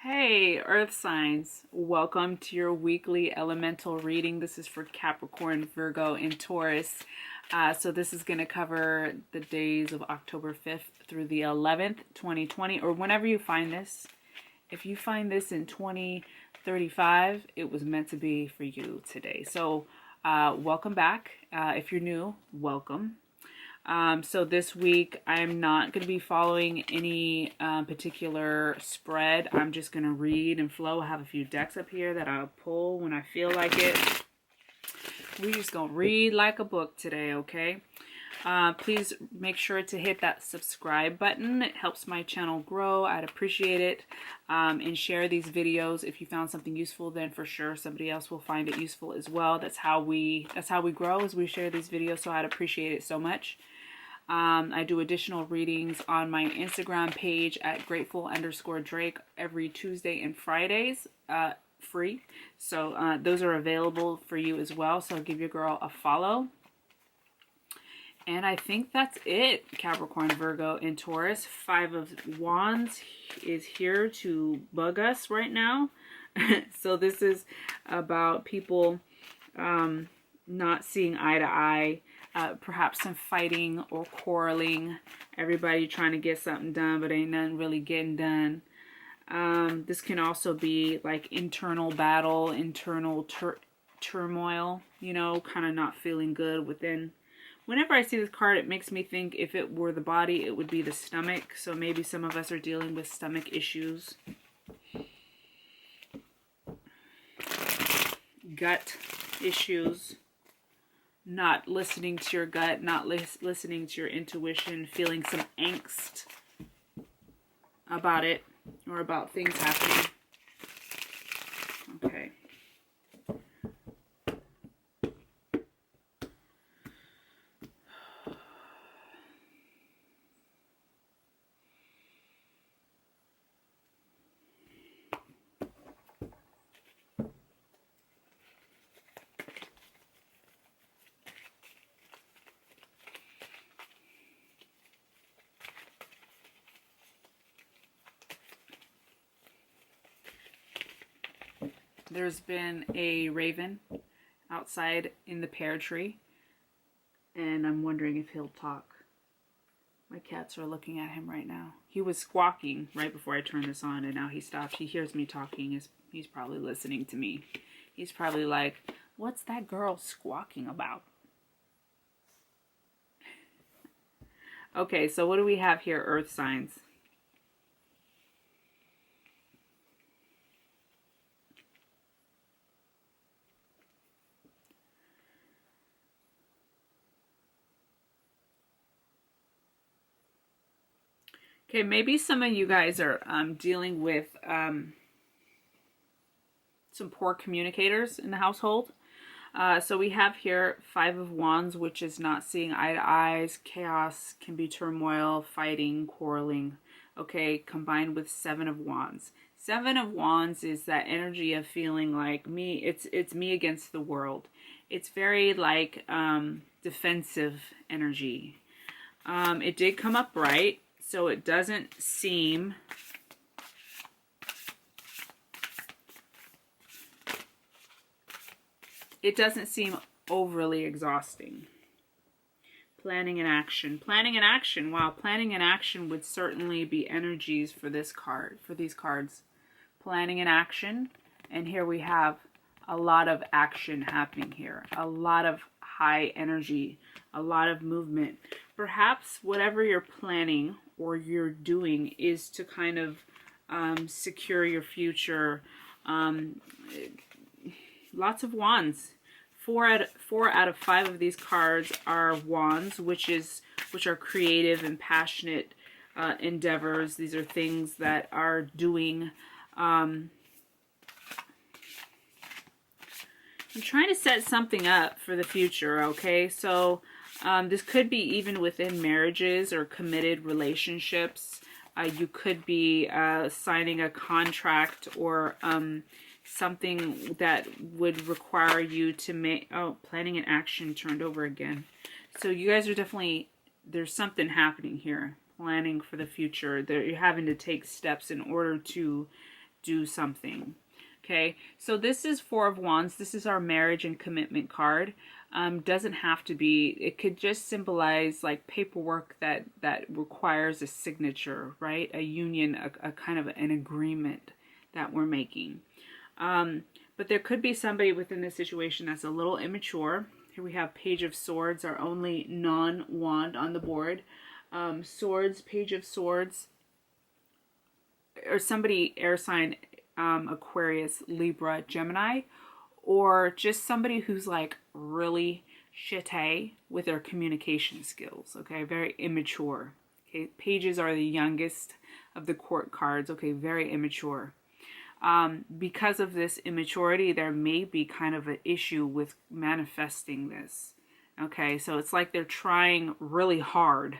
Hey, Earth signs. Welcome to your weekly elemental reading. This is for Capricorn, Virgo, and Taurus. So this is going to cover the days of October 5th through the 11th, 2020, or whenever you find this. If you find this in 2035, it was meant to be for you today. So welcome back. If you're new, welcome. So this week I'm not going to be following any particular spread. I'm just going to read and flow. I have a few decks up here that I'll pull when I feel like it. We're just going to read like a book today, okay? Please make sure to hit that subscribe button. It helps my channel grow. I'd appreciate it. And share these videos. If you found something useful, then for sure somebody else will find it useful as well. That's how we grow, as we share these videos. So I'd appreciate it so much. I do additional readings on my Instagram page at grateful_Drake every Tuesday and Fridays, free. So those are available for you as well. So give your girl a follow. And I think that's it, Capricorn, Virgo, and Taurus. 5 of Wands is here to bug us right now. So this is about people not seeing eye to eye. Perhaps some fighting or quarreling. Everybody trying to get something done, but ain't nothing really getting done. This can also be like internal battle, internal turmoil, you know, kind of not feeling good within. Whenever I see this card, it makes me think if it were the body, it would be the stomach. So maybe some of us are dealing with stomach issues. Gut issues. Not listening to your gut, not listening to your intuition, feeling some angst about it or about things happening. Okay. There's been a raven outside in the pear tree, and I'm wondering if he'll talk. My cats are looking at him right now. He was squawking right before I turned this on, and now he stopped. He hears me talking. He's probably listening to me. He's probably like, what's that girl squawking about? Okay, so what do we have here, Earth signs? Okay, maybe some of you guys are dealing with some poor communicators in the household. So we have here 5 of Wands, which is not seeing eye to eyes. Chaos can be turmoil, fighting, quarreling. Okay, combined with 7 of Wands. 7 of Wands is that energy of feeling like me. It's me against the world. It's very like defensive energy. It did come up right. So it doesn't seem overly exhausting. Planning and action. Planning and action. Wow, planning and action would certainly be energies for this card, for these cards. Planning and action. And here we have a lot of action happening here. A lot of high energy. A lot of movement. Perhaps whatever you're planning or you're doing is to kind of secure your future. Lots of Wands. 4 out of 5 of these cards are Wands, which are creative and passionate endeavors. These are things that are doing. I'm trying to set something up for the future. Okay, so. This could be even within marriages or committed relationships. You could be signing a contract or something that would require you to make... Oh, planning and action turned over again. So you guys are definitely... There's something happening here. Planning for the future. You're having to take steps in order to do something. Okay, so this is Four of Wands. This is our marriage and commitment card. Doesn't have to be. It could just symbolize like paperwork that requires a signature, right? A union, a kind of an agreement that we're making. But there could be somebody within this situation that's a little immature. Here we have Page of Swords, our only non-wand on the board. Swords, Page of Swords, or somebody air sign, Aquarius, Libra, Gemini, or just somebody who's like really shitty with their communication skills, okay? Very immature. Okay, pages are the youngest of the court cards, okay? Very immature. Because of this immaturity, there may be kind of an issue with manifesting this, okay? So it's like they're trying really hard.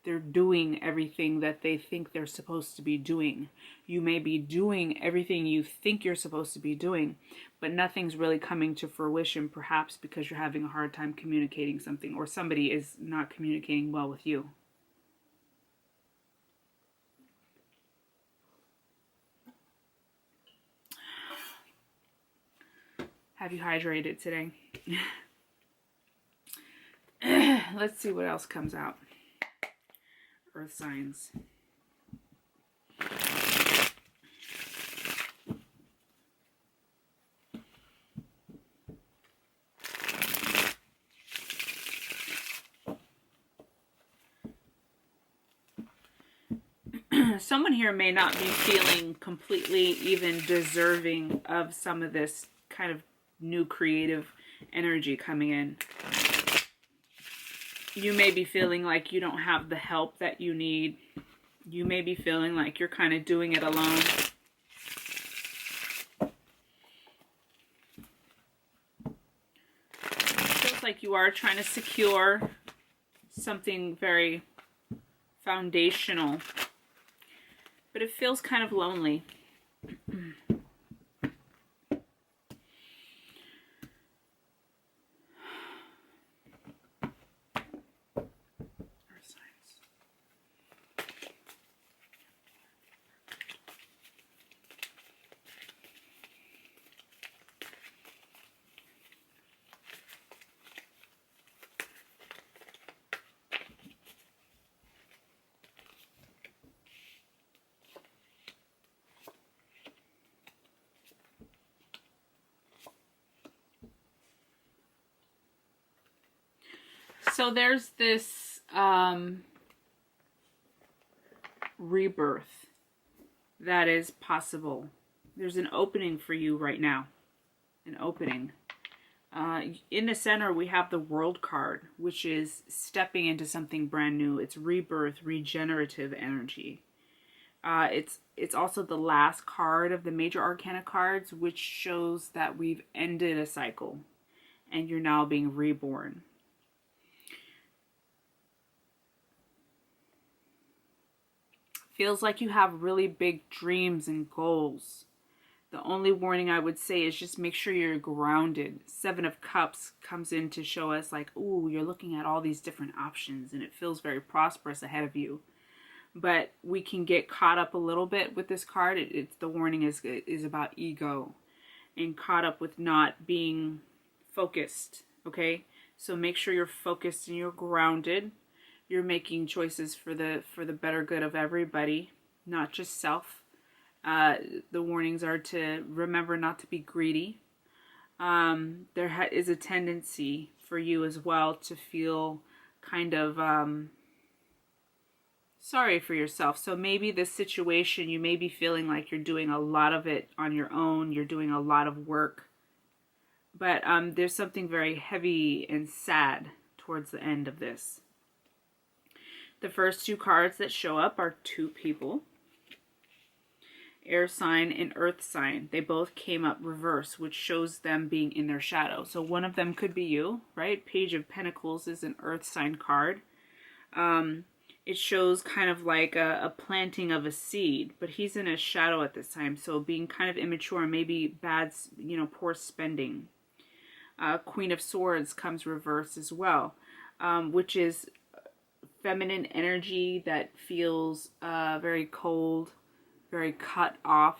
They're doing everything that they think they're supposed to be doing. You may be doing everything you think you're supposed to be doing, but nothing's really coming to fruition, perhaps because you're having a hard time communicating something, or somebody is not communicating well with you. Have you hydrated today? Let's see what else comes out. Earth signs. Someone here may not be feeling completely even deserving of some of this kind of new creative energy coming in. You may be feeling like you don't have the help that you need. You may be feeling like you're kind of doing it alone. Feels like you are trying to secure something very foundational, but it feels kind of lonely. So there's this rebirth that is possible. There's an opening for you right now. An opening. In the center, we have the World card, which is stepping into something brand new. It's rebirth, regenerative energy. It's also the last card of the major arcana cards, which shows that we've ended a cycle and you're now being reborn. Feels like you have really big dreams and goals. The only warning I would say is just make sure you're grounded. Seven of Cups comes in to show us like, ooh, you're looking at all these different options and it feels very prosperous ahead of you. But we can get caught up a little bit with this card. The warning is about ego and caught up with not being focused, okay? So make sure you're focused and you're grounded. You're making choices for the better good of everybody, not just self. The warnings are to remember not to be greedy. There is a tendency for you as well to feel kind of sorry for yourself. So maybe this situation, you may be feeling like you're doing a lot of it on your own. You're doing a lot of work. But there's something very heavy and sad towards the end of this. The first two cards that show up are two people. Air sign and earth sign. They both came up reverse, which shows them being in their shadow. So one of them could be you, right? Page of Pentacles is an earth sign card. It shows kind of like a planting of a seed, but he's in a shadow at this time. So being kind of immature, maybe bad, poor spending. Queen of Swords comes reverse as well, which is feminine energy that feels very cold, very cut off,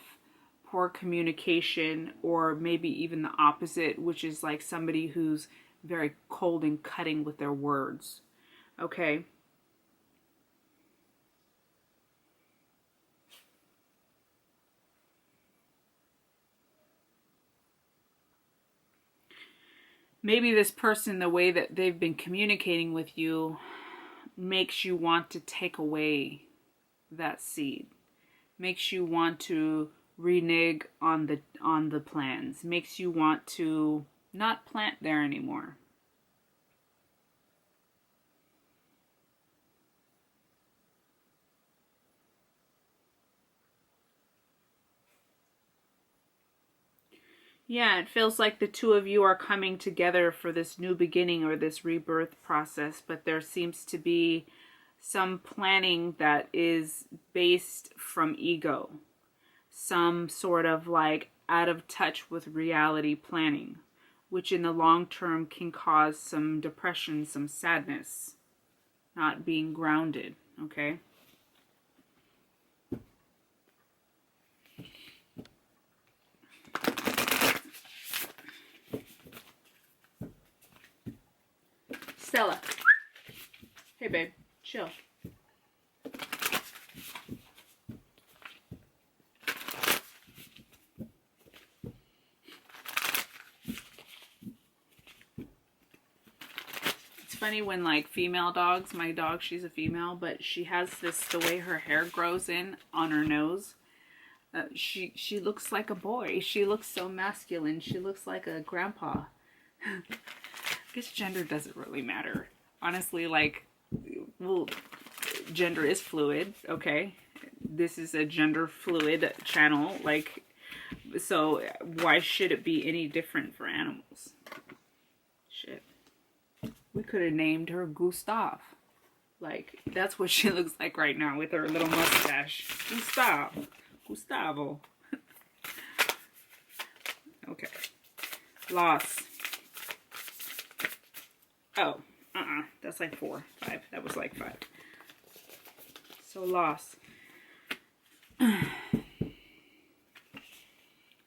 poor communication, or maybe even the opposite, which is like somebody who's very cold and cutting with their words. Okay. Maybe this person, the way that they've been communicating with you, makes you want to take away that seed. Makes you want to renege on the plans. Makes you want to not plant there anymore. Yeah, it feels like the two of you are coming together for this new beginning or this rebirth process, but there seems to be some planning that is based from ego. Some sort of like out of touch with reality planning, which in the long term can cause some depression, some sadness, not being grounded, okay? Stella. Hey, babe. Chill. It's funny when like female dogs, my dog, she's a female, but she has this, the way her hair grows in on her nose. She looks like a boy. She looks so masculine. She looks like a grandpa. I guess gender doesn't really matter. Honestly, like, well, gender is fluid, okay? This is a gender fluid channel, like, so why should it be any different for animals? Shit. We could have named her Gustav. Like, that's what she looks like right now with her little mustache. Gustavo. Okay. Loss. Oh, that's like 4, 5. That was like 5. So loss.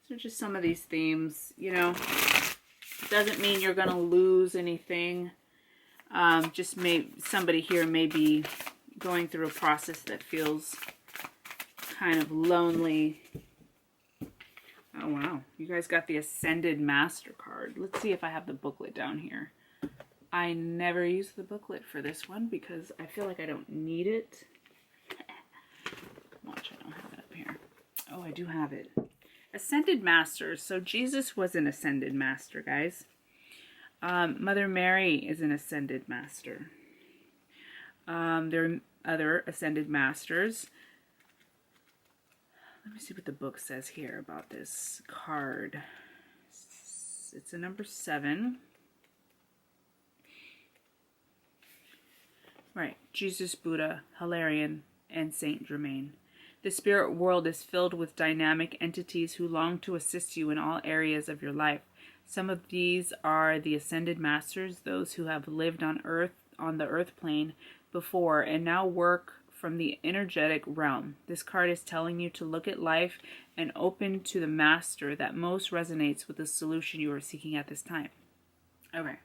So just some of these themes, you know, doesn't mean you're going to lose anything. Just somebody here may be going through a process that feels kind of lonely. Oh, wow. You guys got the Ascended Master card. Let's see if I have the booklet down here. I never use the booklet for this one because I feel like I don't need it. Watch, I don't have it up here. Oh, I do have it. Ascended Masters. So Jesus was an Ascended Master, guys. Mother Mary is an Ascended Master. There are other Ascended Masters. Let me see what the book says here about this card. It's a number 7. Right. Jesus, Buddha, Hilarion, and Saint Germain. The spirit world is filled with dynamic entities who long to assist you in all areas of your life. Some of these are the Ascended Masters, those who have lived on the earth plane before and now work from the energetic realm. This card is telling you to look at life and open to the master that most resonates with the solution you are seeking at this time. Okay.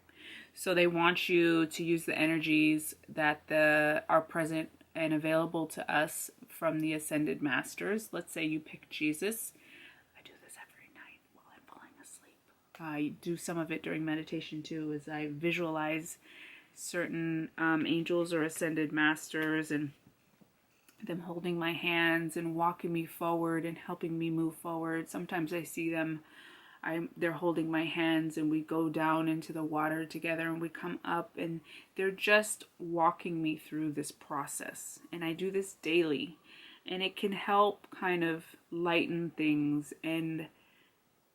So they want you to use the energies that are present and available to us from the Ascended Masters. Let's say you pick Jesus. I do this every night while I'm falling asleep. I do some of it during meditation too, as I visualize certain angels or Ascended Masters and them holding my hands and walking me forward and helping me move forward. Sometimes I see them, they're holding my hands and we go down into the water together and we come up and they're just walking me through this process. And I do this daily and it can help kind of lighten things, and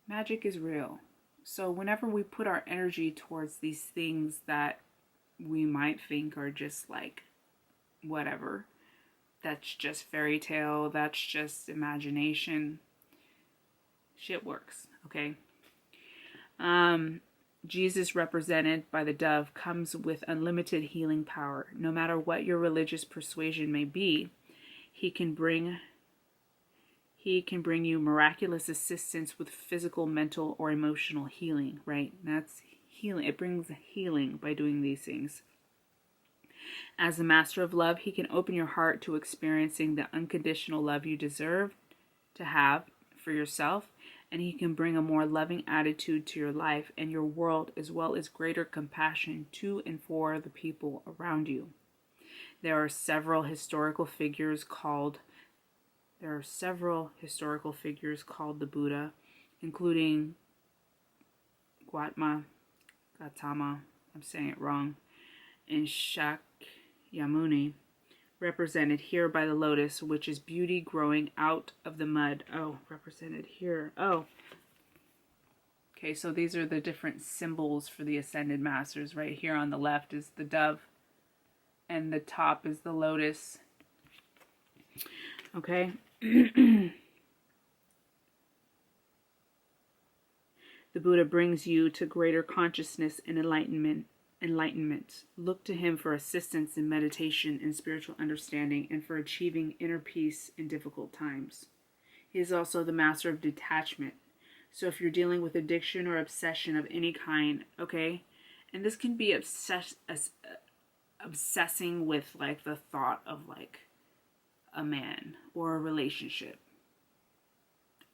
magic is real. So whenever we put our energy towards these things that we might think are just like whatever, that's just fairy tale, that's just imagination, shit works, okay? Jesus, represented by the dove, comes with unlimited healing power. No matter what your religious persuasion may be, he can bring He can bring you miraculous assistance with physical, mental, or emotional healing, right? That's healing. It brings healing by doing these things. As the master of love, he can open your heart to experiencing the unconditional love you deserve to have for yourself, and he can bring a more loving attitude to your life and your world, as well as greater compassion to and for the people around you. There are several historical figures called the Buddha, including Gautama, I'm saying it wrong, and Shakyamuni, represented here by the lotus, which is beauty growing out of the mud. Oh, represented here. Oh. Okay, so these are the different symbols for the Ascended Masters. Right here on the left is the dove, and the top is the lotus. Okay. The Buddha brings you to greater consciousness and enlightenment. Look to him for assistance in meditation and spiritual understanding, and for achieving inner peace in difficult times. He is also the master of detachment. So if you're dealing with addiction or obsession of any kind, okay, and this can be obsessing with like the thought of like a man or a relationship.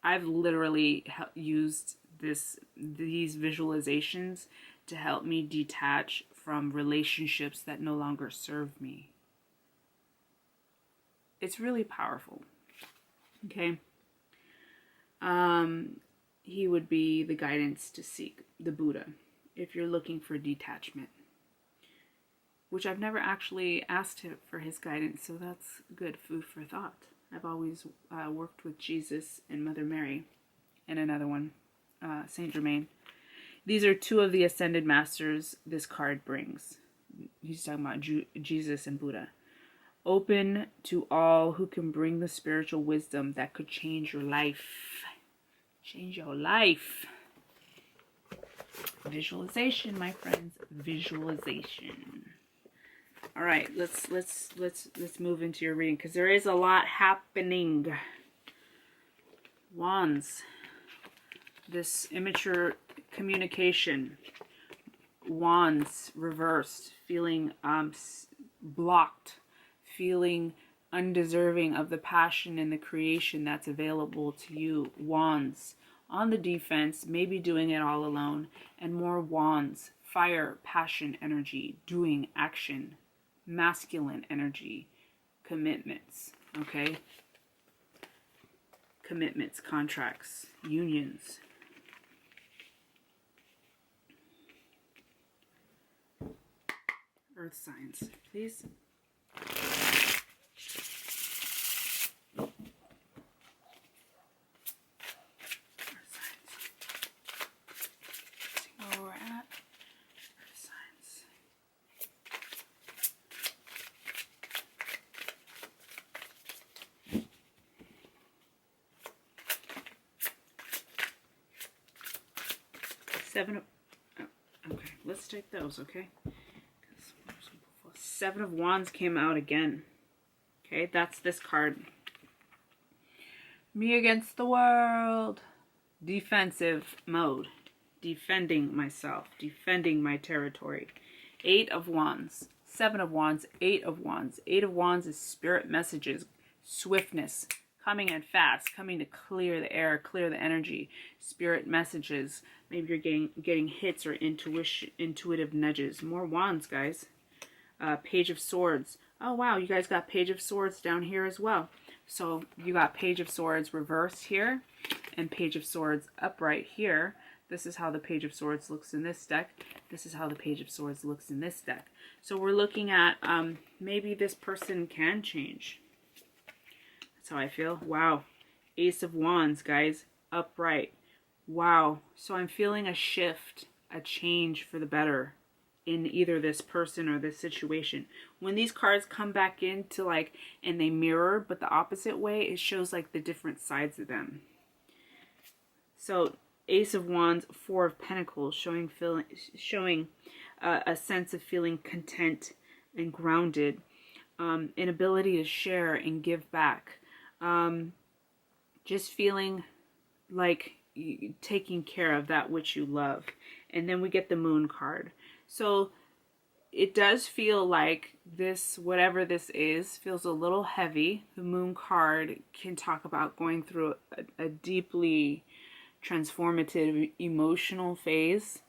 I've literally used these visualizations to help me detach from relationships that no longer serve me. It's really powerful. Okay. He would be the guidance to seek, the Buddha, if you're looking for detachment, which I've never actually asked him for his guidance, so that's good food for thought. I've always worked with Jesus and Mother Mary, and another one, Saint Germain. These are two of the Ascended Masters this card brings. He's talking about Jesus and Buddha. Open to all who can bring the spiritual wisdom that could change your life. Change your life. Visualization, my friends. Visualization. All right, let's move into your reading, because there is a lot happening. Wands. This immature communication. Wands reversed, feeling blocked, feeling undeserving of the passion and the creation that's available to you. Wands on the defense, maybe doing it all alone, and more wands, fire, passion, energy, doing, action, masculine energy, commitments, okay? Commitments, contracts, unions. Earth signs, please. Where we're at. Earth signs. Okay, let's take those, okay? Seven of Wands came out again. Okay, that's this card. Me against the world. Defensive mode. Defending myself. Defending my territory. Eight of Wands. Seven of Wands. Eight of Wands. Eight of Wands is spirit messages. Swiftness. Coming in fast. Coming to clear the air. Clear the energy. Spirit messages. Maybe you're getting hits or intuitive nudges. More Wands, guys. Page of Swords. Oh, wow. You guys got Page of Swords down here as well. So you got Page of Swords reversed here and Page of Swords upright here. This is how the Page of Swords looks in this deck. This is how the Page of Swords looks in this deck. So we're looking at maybe this person can change. That's how I feel. Wow. Ace of Wands, guys. Upright. Wow. So I'm feeling a shift, a change for the better in either this person or this situation. When these cards come back into like, and they mirror, but the opposite way, it shows like the different sides of them. So Ace of Wands, Four of Pentacles, showing a sense of feeling content and grounded, an ability to share and give back. just feeling like taking care of that which you love. And then we get the Moon card. So it does feel like this, whatever this is, feels a little heavy. The Moon card can talk about going through a deeply transformative emotional phase,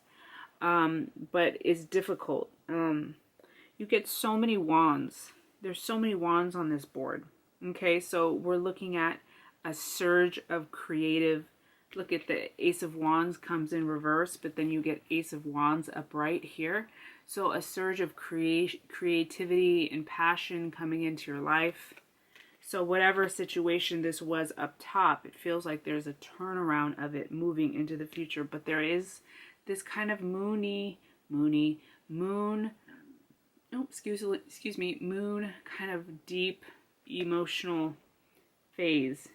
but it's difficult. You get so many wands. There's so many wands on this board. Okay, so we're looking at a surge of creative. Look at the Ace of Wands comes in reverse, but then you get Ace of Wands upright here. So a surge of creativity and passion coming into your life. So whatever situation this was up top, it feels like there's a turnaround of it moving into the future. But there is this kind of moon, moon kind of deep emotional phase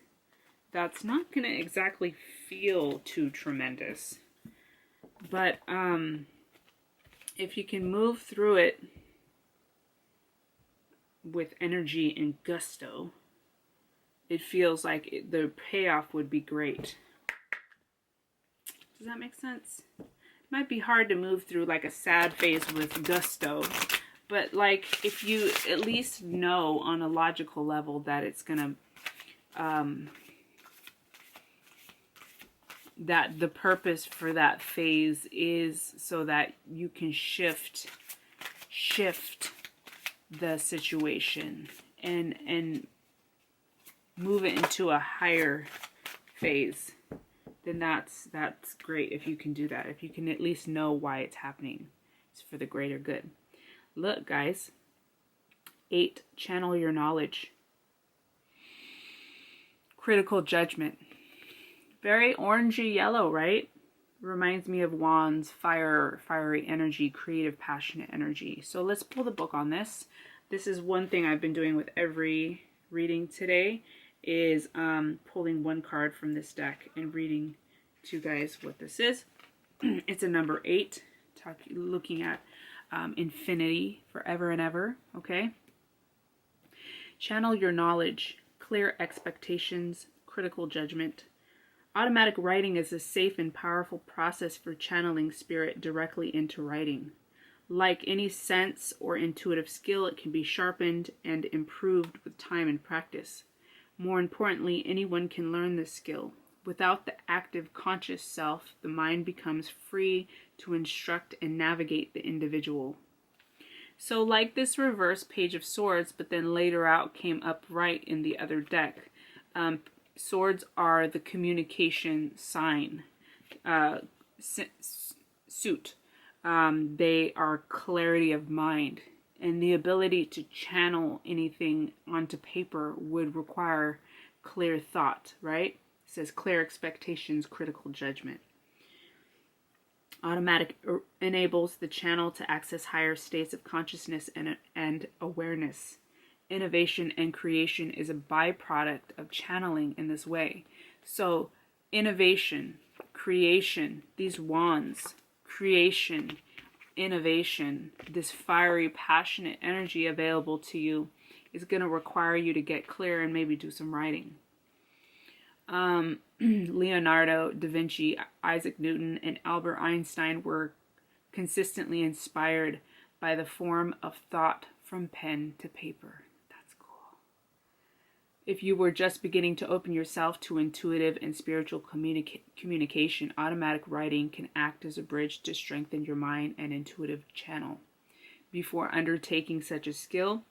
that's not going to exactly feel too tremendous. But if you can move through it with energy and gusto, it feels like the payoff would be great. Does that make sense? It might be hard to move through like a sad phase with gusto, but like if you at least know on a logical level that it's gonna that the purpose for that phase is so that you can shift the situation and move it into a higher phase, then that's great if you can do that. If you can at least know why it's happening. It's for the greater good. Look, guys. 8, channel your knowledge. Critical judgment. Very orangey yellow, right? Reminds me of wands, fiery energy, creative, passionate energy. So let's pull the book on this. This is one thing I've been doing with every reading today, is pulling one card from this deck and reading to you guys what this is. It's a number 8, looking at infinity, forever and ever, okay? Channel your knowledge, clear expectations, critical judgment. Automatic writing is a safe and powerful process for channeling spirit directly into writing. Like any sense or intuitive skill, it can be sharpened and improved with time and practice. More importantly, anyone can learn this skill. Without the active conscious self, the mind becomes free to instruct and navigate the individual. So like this reverse Page of Swords, but then later out came upright in the other deck. Swords are the communication sign, suit. They are clarity of mind, and the ability to channel anything onto paper would require clear thought, right? It says clear expectations, critical judgment. Automatic enables the channel to access higher states of consciousness and awareness. Innovation and creation is a byproduct of channeling in this way. So innovation, creation, these wands, creation, innovation, this fiery, passionate energy available to you is going to require you to get clear and maybe do some writing. Leonardo da Vinci, Isaac Newton, and Albert Einstein were consistently inspired by the form of thought from pen to paper. If you were just beginning to open yourself to intuitive and spiritual communication, automatic writing can act as a bridge to strengthen your mind and intuitive channel. Before undertaking such a skill,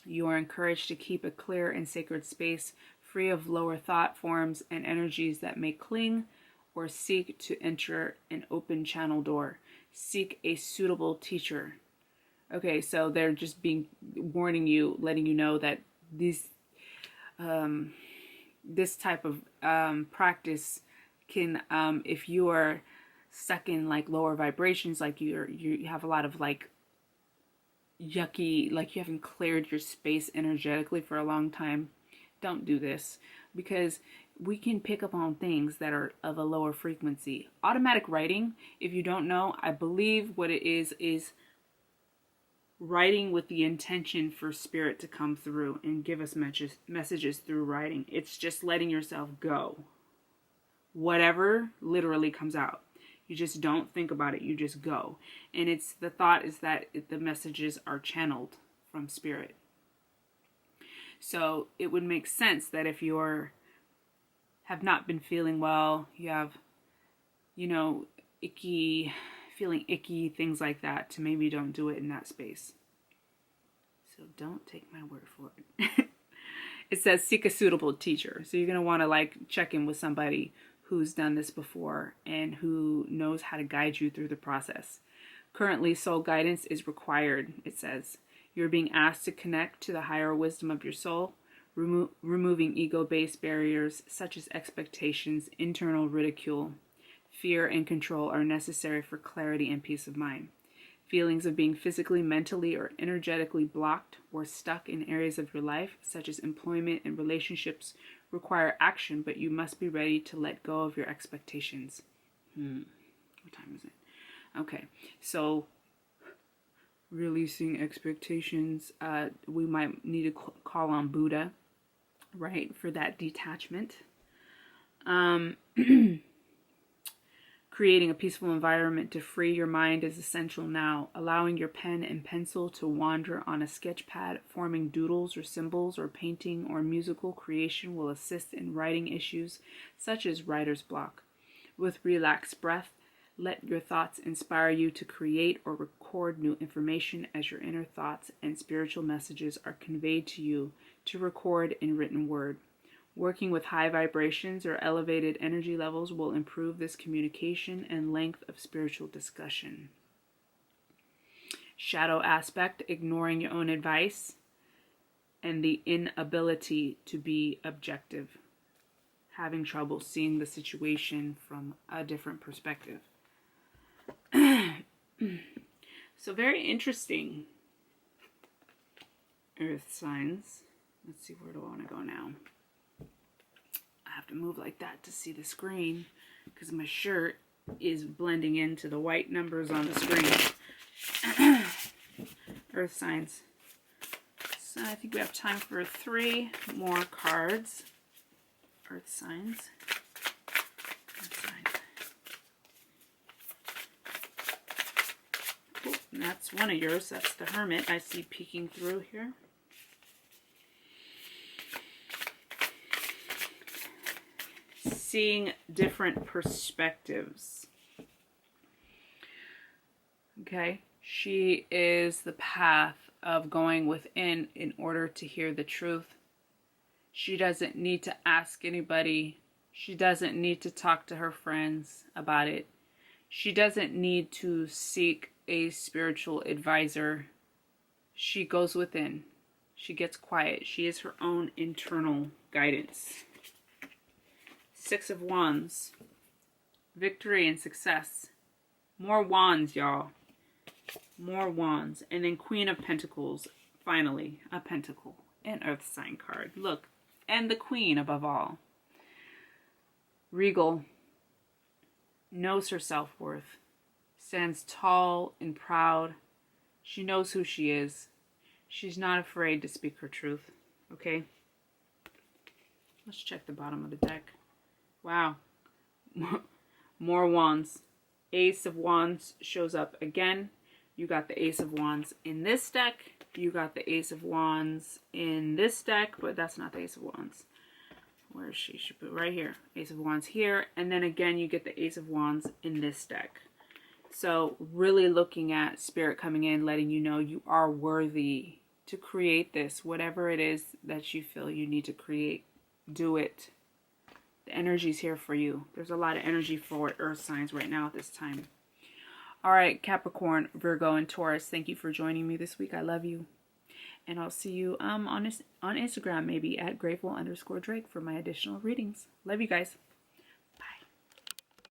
you are encouraged to keep a clear and sacred space free of lower thought forms and energies that may cling or seek to enter an open channel door. Seek a suitable teacher. Okay, so they're just warning you, letting you know that this type of practice can, if you are stuck in like lower vibrations, like you have a lot of like yucky, like you haven't cleared your space energetically for a long time, don't do this, because we can pick up on things that are of a lower frequency. Automatic writing, if you don't know, I believe what it is writing with the intention for spirit to come through and give us messages through writing. It's just letting yourself go. Whatever literally comes out. You just don't think about it. You just go. And the thought is that the messages are channeled from spirit. So it would make sense that if you have not been feeling well, you have, feeling icky, things like that, to maybe don't do it in that space. So don't take my word for it. It says seek a suitable teacher. So you're going to want to check in with somebody who's done this before and who knows how to guide you through the process. Currently, soul guidance is required, it says. You're being asked to connect to the higher wisdom of your soul, removing ego-based barriers such as expectations, internal ridicule, fear, and control are necessary for clarity and peace of mind. Feelings of being physically, mentally, or energetically blocked or stuck in areas of your life, such as employment and relationships, require action, but you must be ready to let go of your expectations. What time is it? Okay, so releasing expectations. We might need to call on Buddha, right, for that detachment. Creating a peaceful environment to free your mind is essential now. Allowing your pen and pencil to wander on a sketch pad, forming doodles or symbols or painting or musical creation will assist in writing issues such as writer's block. With relaxed breath, let your thoughts inspire you to create or record new information as your inner thoughts and spiritual messages are conveyed to you to record in written word. Working with high vibrations or elevated energy levels will improve this communication and length of spiritual discussion. Shadow aspect, ignoring your own advice, and the inability to be objective. Having trouble seeing the situation from a different perspective. So very interesting, Earth signs. Let's see, where do I want to go now? I have to move like that to see the screen because my shirt is blending into the white numbers on the screen. Earth signs. So I think we have time for 3 more cards. Earth signs. Earth signs. Oh, and that's one of yours. That's the Hermit I see peeking through here. Seeing different perspectives. Okay, she is the path of going within in order to hear the truth. She doesn't need to ask anybody. She doesn't need to talk to her friends about it. She doesn't need to seek a spiritual advisor. She goes within. She gets quiet. She is her own internal guidance. 6 of Wands. Victory and success. More wands, y'all. More wands. And then Queen of Pentacles. Finally, a pentacle. An earth sign card. Look. And the Queen above all. Regal. Knows her self-worth. Stands tall and proud. She knows who she is. She's not afraid to speak her truth. Okay? Let's check the bottom of the deck. Wow. More wands. Ace of Wands shows up again. You got the Ace of Wands in this deck. You got the Ace of Wands in this deck, but that's not the Ace of Wands. Where is she? Should put right here. Ace of Wands here. And then again, you get the Ace of Wands in this deck. So really looking at Spirit coming in, letting you know you are worthy to create this. Whatever it is that you feel you need to create, do it. The energy's here for you. There's a lot of energy for earth signs right now at this time. All right, Capricorn, Virgo, and Taurus, thank you for joining me this week. I love you. And I'll see you on Instagram, maybe at grateful_Drake for my additional readings. Love you guys.